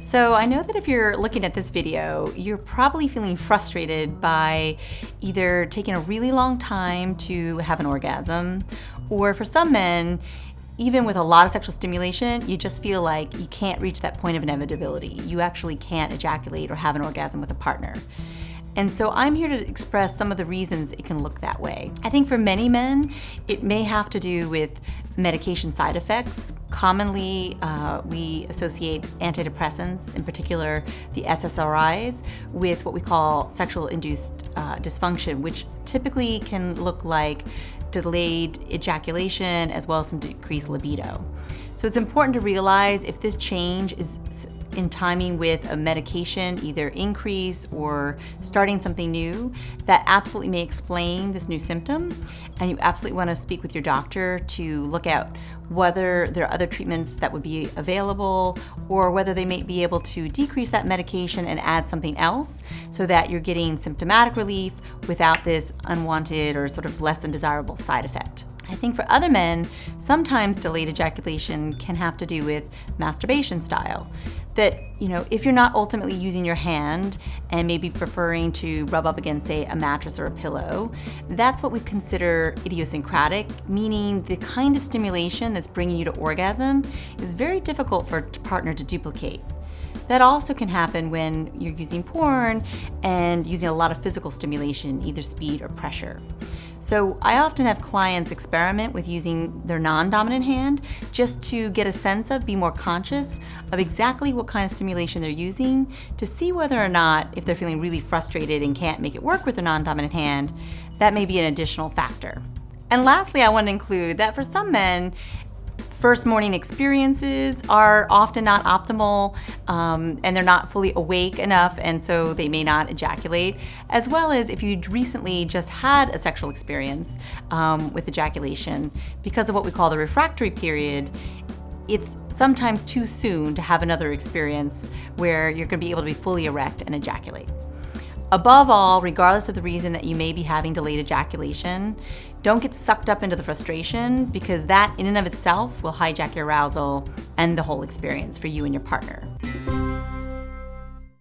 So I know that if you're looking at this video, you're probably feeling frustrated by either taking a really long time to have an orgasm, or for some men, even with a lot of sexual stimulation, you just feel like you can't reach that point of inevitability. You actually can't ejaculate or have an orgasm with a partner. And so I'm here to express some of the reasons it can look that way. I think for many men, it may have to do with medication side effects. Commonly, we associate antidepressants, in particular the SSRIs, with what we call sexual induced dysfunction, which typically can look like delayed ejaculation as well as some decreased libido. So it's important to realize if this change is in timing with a medication, either increase or starting something new, that absolutely may explain this new symptom. And you absolutely want to speak with your doctor to look at whether there are other treatments that would be available or whether they may be able to decrease that medication and add something else so that you're getting symptomatic relief without this unwanted or sort of less than desirable side effect. I think for other men, sometimes delayed ejaculation can have to do with masturbation style. That, if you're not ultimately using your hand and maybe preferring to rub up against, say, a mattress or a pillow, that's what we consider idiosyncratic, meaning the kind of stimulation that's bringing you to orgasm is very difficult for a partner to duplicate. That also can happen when you're using porn and using a lot of physical stimulation, either speed or pressure. So I often have clients experiment with using their non-dominant hand just to get a sense of, be more conscious of exactly what kind of stimulation they're using to see whether or not, if they're feeling really frustrated and can't make it work with their non-dominant hand, that may be an additional factor. And lastly, I want to include that for some men, first morning experiences are often not optimal and they're not fully awake enough, and so they may not ejaculate, as well as if you'd recently just had a sexual experience with ejaculation. Because of what we call the refractory period, it's sometimes too soon to have another experience where you're going to be able to be fully erect and ejaculate. Above all, regardless of the reason that you may be having delayed ejaculation, don't get sucked up into the frustration, because that in and of itself will hijack your arousal and the whole experience for you and your partner.